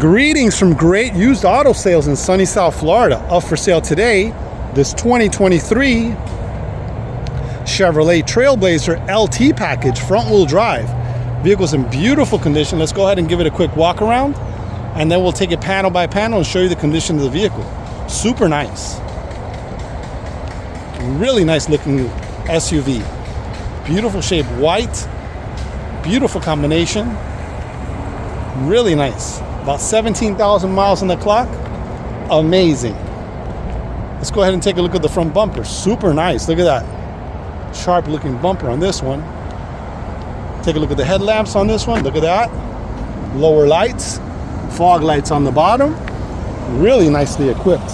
Greetings from Great Used Auto Sales in sunny South Florida. Up for sale today, this 2023 Chevrolet Trailblazer LT package, front wheel drive. Vehicle's in beautiful condition. Let's go ahead and give it a quick walk around, and then we'll take it panel by panel and show you the condition of the vehicle. Super nice. Really nice looking SUV. Beautiful shape, white. Beautiful combination. Really nice. About 17,000 miles on the clock. Amazing. Let's go ahead and take a look at the front bumper. Super nice. Look at that. Sharp looking bumper on this one. Take a look at the headlamps on this one. Look at that. Lower lights. Fog lights on the bottom. Really nicely equipped.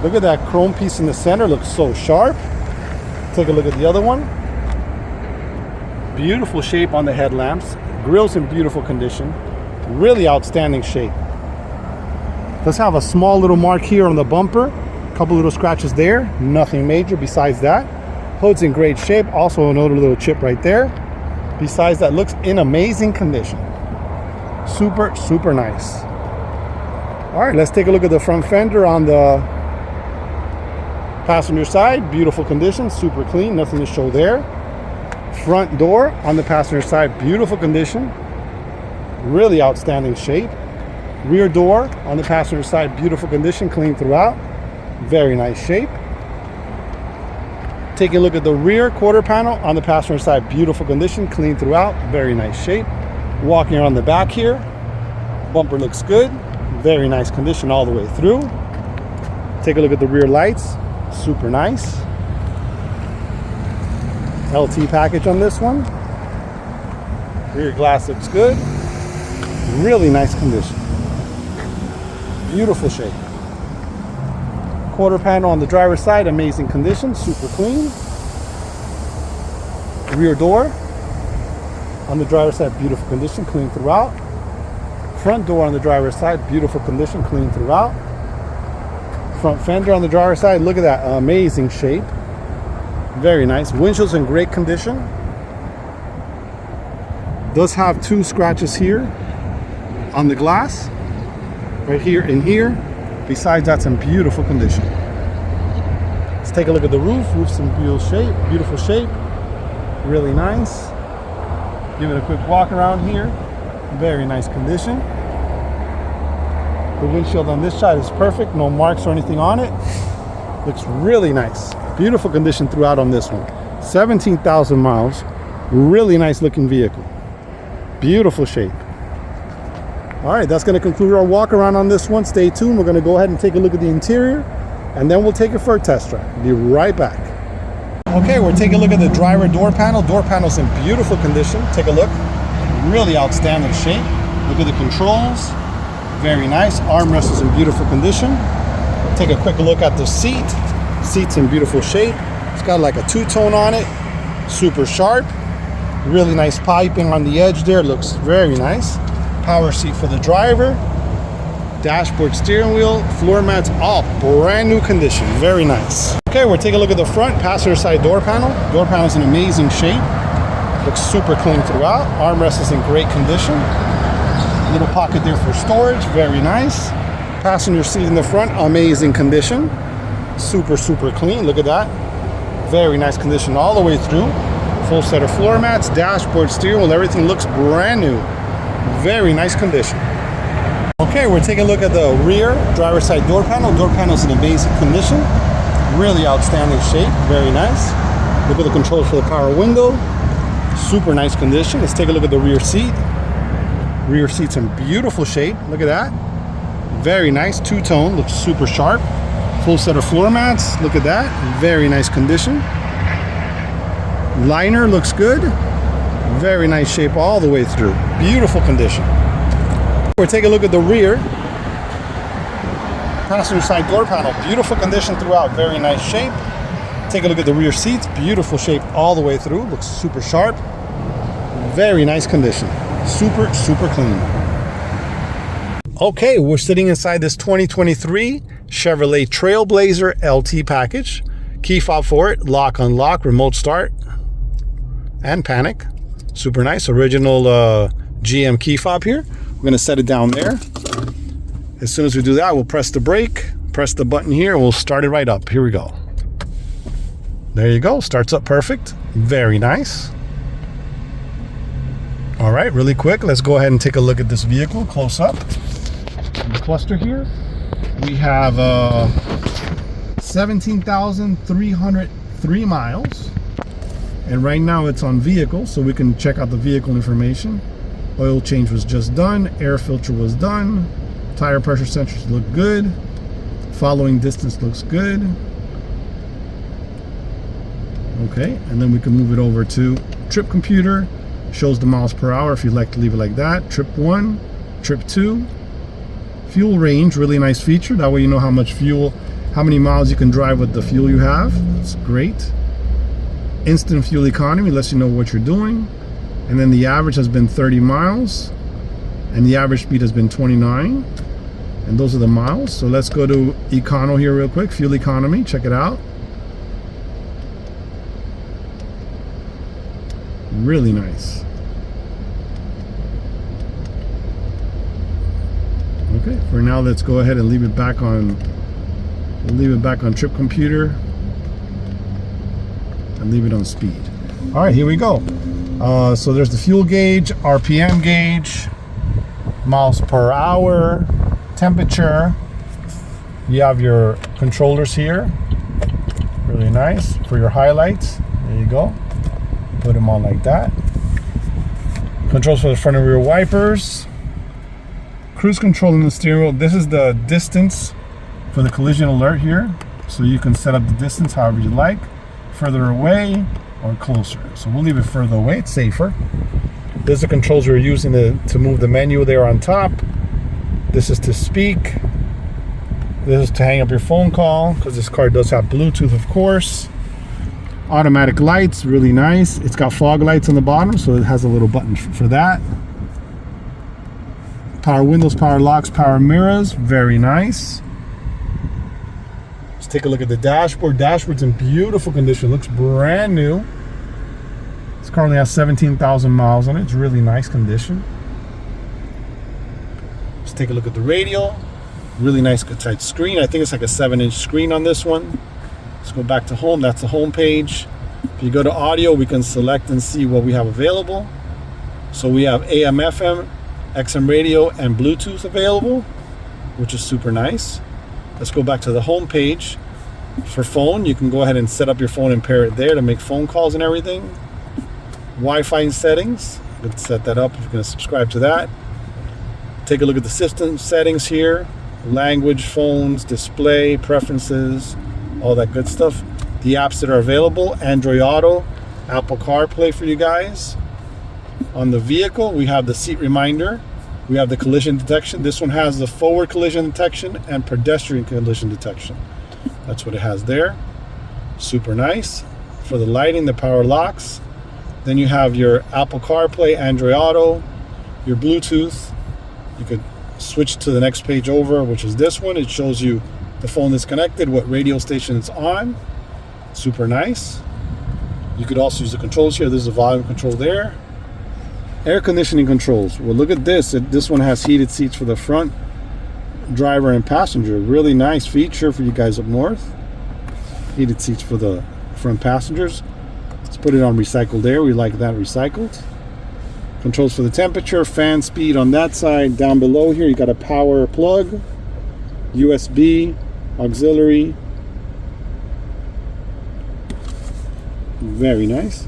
Look at that chrome piece in the center. Looks so sharp. Take a look at the other one. Beautiful shape on the headlamps. Grill's in beautiful condition. Really outstanding shape. Let's have a small little mark here on the bumper. A couple little scratches there. Nothing major besides that. Hood's in great shape. Also another little chip right there. Besides that, looks in amazing condition. Super, super nice. All right, let's take a look at the front fender on the passenger side. Beautiful condition, super clean, nothing to show there. Front door on the passenger side, beautiful condition. Really outstanding shape. Rear door on the passenger side, beautiful condition, clean throughout. Very nice shape. Taking a look at the rear quarter panel on the passenger side, beautiful condition, clean throughout, very nice shape. Walking around the back here, bumper looks good, very nice condition all the way through. Take a look at the rear lights, super nice. LT package on this one. Rear glass looks good. Really nice condition. Beautiful shape. Quarter panel on the driver's side, amazing condition, super clean. Rear door on the driver's side, beautiful condition, clean throughout. Front door on the driver's side, beautiful condition, clean throughout. Front fender on the driver's side, look at that, amazing shape. Very nice. Windshield's in great condition. Does have two scratches here on the glass, right here and here. Besides, that's in beautiful condition. Let's take a look at the roof. Roof's in beautiful shape. Really nice. Give it a quick walk around here. Very nice condition. The windshield on this side is perfect. No marks or anything on it. Looks really nice. Beautiful condition throughout on this one. 17,000 miles. Really nice looking vehicle. Beautiful shape. All right, that's going to conclude our walk around on this one. Stay tuned. We're going to go ahead and take a look at the interior, and then we'll take it for a test drive. Be right back. Okay, we're taking a look at the driver door panel. Door panel's in beautiful condition. Take a look. Really outstanding shape. Look at the controls. Very nice. Armrest is in beautiful condition. Take a quick look at the seat. Seat's in beautiful shape. It's got like a two-tone on it. Super sharp. Really nice piping on the edge there. Looks very nice. Power seat for the driver. Dashboard, steering wheel, floor mats, all brand new condition. Very nice. Okay, we're taking a look at the front passenger side door panel. Door panel's in amazing shape. Looks super clean throughout. Armrest is in great condition. A little pocket there for storage. Very nice. Passenger seat in the front, amazing condition. Super, super clean. Look at that. Very nice condition all the way through. Full set of floor mats, dashboard, steering wheel, everything looks brand new. Very nice condition. Okay, we're taking a look at the rear driver's side door panel. Door panel's in amazing condition. Really outstanding shape. Very nice. Look at the controls for the power window. Super nice condition. Let's take a look at the rear seat. Rear seat's in beautiful shape. Look at that. Very nice. Two-tone. Looks super sharp. Full set of floor mats. Look at that. Very nice condition. Liner looks good. Very nice shape all the way through. Beautiful condition. We're taking a look at the rear passenger side door panel. Beautiful condition throughout. Very nice shape. Take a look at the rear seats. Beautiful shape all the way through. Looks super sharp. Very nice condition. Super, super clean. Okay, we're sitting inside this 2023 Chevrolet Trailblazer LT package. Key fob for it, lock, unlock, remote start, and panic. Super nice, original GM key fob here. We're gonna set it down there. As soon as we do that, we'll press the brake, press the button here, and we'll start it right up. Here we go. There you go, starts up perfect. Very nice. All right, really quick, let's go ahead and take a look at this vehicle close up. In the cluster here, we have 17,303 miles. And right now it's on vehicle, so we can check out the vehicle information. Oil change was just done, air filter was done, tire pressure sensors look good, following distance looks good. Okay, and then we can move it over to trip computer, shows the miles per hour if you'd like to leave it like that. Trip 1, trip 2, fuel range, really nice feature. That way you know how much fuel, how many miles you can drive with the fuel you have. That's great. Instant fuel economy lets you know what you're doing. And then the average has been 30 miles and the average speed has been 29. And those are the miles. So let's go to econo here real quick, fuel economy, check it out. Really nice. Okay, for now let's go ahead and leave it back on trip computer and leave it on speed. All right, here we go. So there's the fuel gauge, RPM gauge, miles per hour, temperature. You have your controllers here. Really nice for your highlights. There you go. Put them on like that. Controls for the front and rear wipers. Cruise control in the steering wheel. This is the distance for the collision alert here. So you can set up the distance however you like. Further away or closer. So we'll leave it further away, it's safer. This is the controls we're using to move the menu there on top. This is to speak. This is to hang up your phone call, because this car does have Bluetooth, of course. Automatic lights, really nice. It's got fog lights on the bottom, so it has a little button for that. Power windows, power locks, power mirrors, very nice. Let's take a look at the dashboard. Dashboard's in beautiful condition, looks brand new. This car only has 17,000 miles on it. It's really nice condition. Let's take a look at the radio. Really nice, good tight screen. I think it's like a 7-inch screen on this one. Let's go back to home. That's the home page. If you go to audio, we can select and see what we have available. So we have AM, FM, XM radio, and Bluetooth available, which is super nice. Let's go back to the home page. For phone, you can go ahead and set up your phone and pair it there to make phone calls and everything. Wi-Fi settings, you can set that up if you're going to subscribe to that. Take a look at the system settings here. Language, phones, display, preferences, all that good stuff. The apps that are available: Android Auto, Apple CarPlay for you guys. On the vehicle, we have the seat reminder. We have the collision detection. This one has the forward collision detection and pedestrian collision detection. That's what it has there. Super nice. For the lighting, the power locks. Then you have your Apple CarPlay, Android Auto, your Bluetooth. You could switch to the next page over, which is this one. It shows you the phone that's connected, what radio station it's on. Super nice. You could also use the controls here. There's a volume control there. Air conditioning controls. Well, look at this. This one has heated seats for the front driver and passenger. Really nice feature for you guys up north. Heated seats for the front passengers. Let's put it on recycled air. We like that recycled. Controls for the temperature, fan speed on that side. Down below here, you got a power plug, USB, auxiliary. Very nice.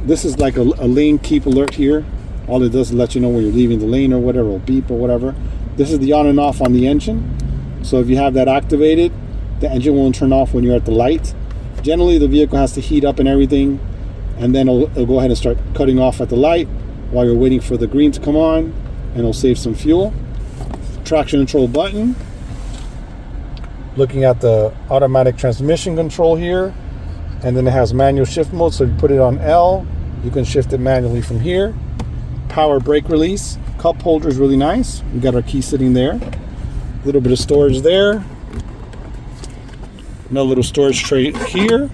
This is like a lane keep alert here. All it does is let you know when you're leaving the lane or whatever, or beep or whatever. This is the on and off on the engine. So if you have that activated, the engine won't turn off when you're at the light. Generally, the vehicle has to heat up and everything, and then it'll go ahead and start cutting off at the light while you're waiting for the green to come on, and it'll save some fuel. Traction control button. Looking at the automatic transmission control here, and then it has manual shift mode, so if you put it on L, you can shift it manually from here. Power brake release. Cup holder is really nice. We got our key sitting there. A little bit of storage there. Another little storage tray here.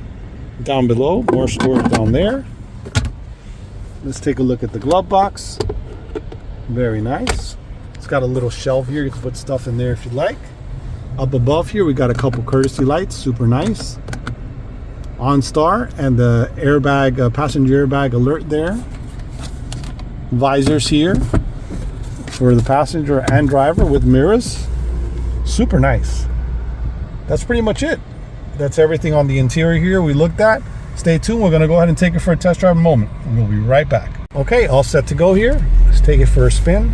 Down below, more storage down there. Let's take a look at the glove box. Very nice. It's got a little shelf here. You can put stuff in there if you'd like. Up above here, we got a couple courtesy lights. Super nice. OnStar and the airbag, passenger airbag alert there. Visors here for the passenger and driver with mirrors. Super nice. That's pretty much it. That's everything on the interior here we looked at. Stay tuned. We're going to go ahead and take it for a test drive in a moment. And we'll be right back. Okay, all set to go here. Let's take it for a spin.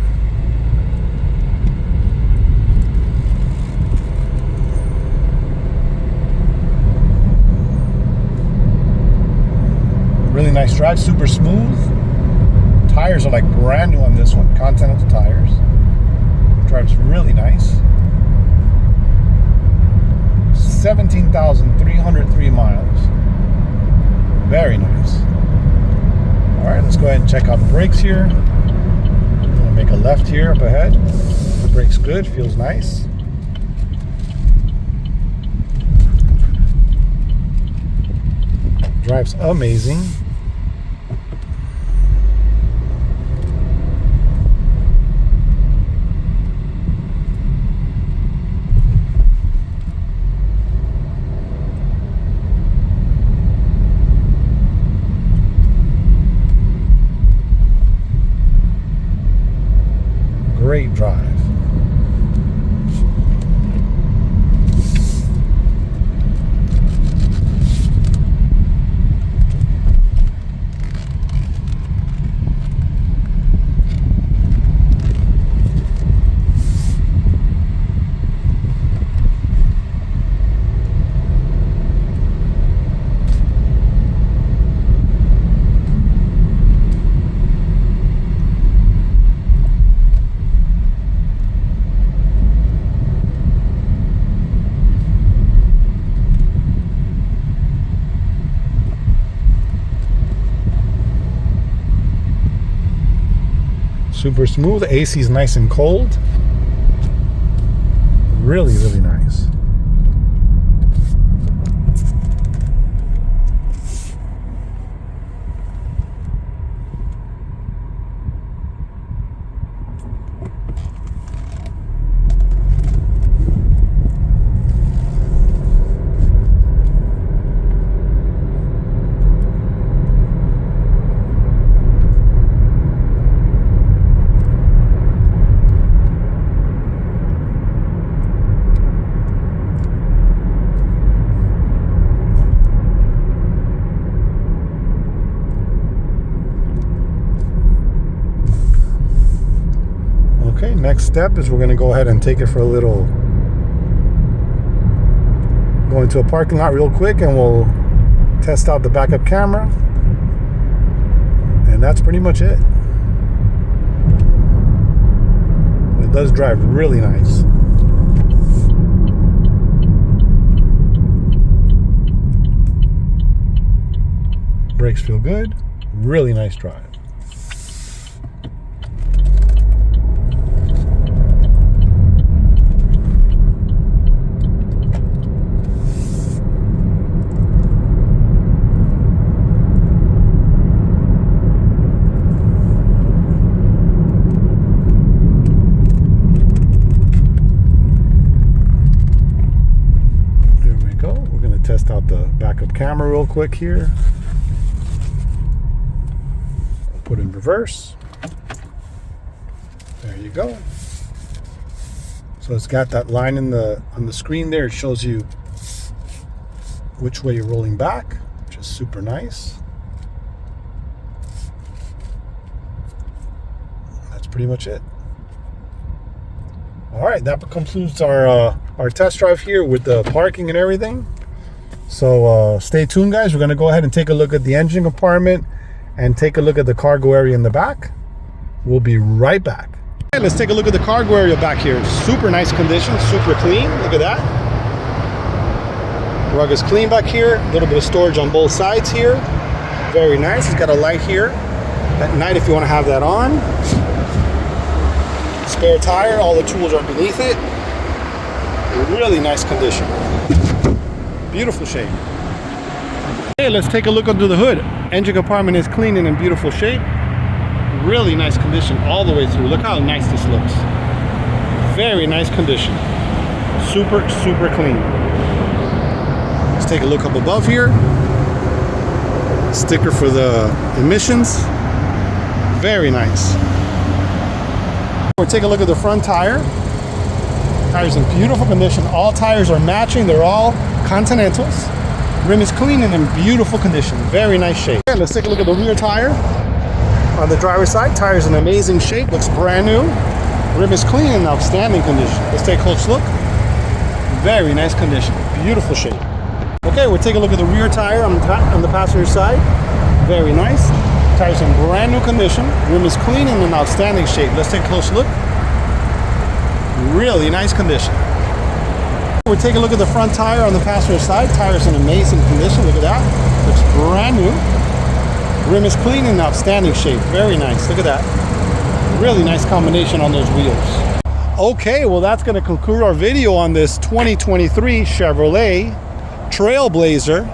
Really nice drive, super smooth. Tires are like brand new on this one, Continental tires. Drives really nice. 17,303 miles. Very nice. All right, let's go ahead and check out the brakes here. I'm gonna make a left here up ahead. The brakes good, feels nice. Drives amazing. Great drive. Super smooth. The AC is nice and cold. Really, really nice. Okay, next step is we're going to go ahead and take it for a little, go into a parking lot real quick and we'll test out the backup camera. And that's pretty much it. It does drive really nice. Brakes feel good. Really nice drive. Test out the backup camera real quick here. Put in reverse. There you go. So it's got that line in on the screen there. It shows you which way you're rolling back, which is super nice. That's pretty much it. All right, that concludes our test drive here with the parking and everything. So stay tuned, guys. We're going to go ahead and take a look at the engine compartment and take a look at the cargo area in the back. We'll be right back. Okay, let's take a look at the cargo area back here. Super nice condition, super clean. Look at that. Rug is clean back here. A little bit of storage on both sides here. Very nice. It's got a light here at night if you want to have that on. Spare tire. All the tools are beneath it. Really nice condition. Beautiful shape. Hey, let's take a look under the hood. Engine compartment is clean and in beautiful shape. Really nice condition all the way through. Look how nice this looks. Very nice condition. Super, super clean. Let's take a look up above here. Sticker for the emissions. Very nice. We'll take a look at the front tire. Tires in beautiful condition. All tires are matching. They're all Continentals. Rim is clean and in beautiful condition. Very nice shape. Okay, let's take a look at the rear tire. On the driver's side, tire's in amazing shape. Looks brand new. Rim is clean and in outstanding condition. Let's take a close look. Very nice condition. Beautiful shape. Okay, we'll take a look at the rear tire on the passenger side. Very nice. Tires in brand new condition. Rim is clean and in outstanding shape. Let's take a close look. Really nice condition. We'll take a look at the front tire on the passenger side. Tire's in amazing condition. Look at that. Looks brand new. Rim is clean and in outstanding shape. Very nice. Look at that. Really nice combination on those wheels. Okay, well that's going to conclude our video on this 2023 Chevrolet Trailblazer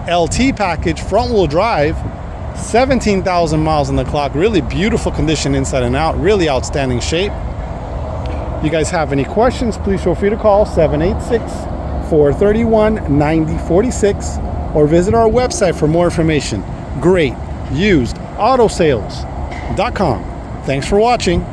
LT package, front wheel drive, 17,000 miles on the clock. Really beautiful condition inside and out. Really outstanding shape. If you guys have any questions, please feel free to call 786-431-9046 or visit our website for more information. GreatUsedAutoSales.com. Thanks for watching.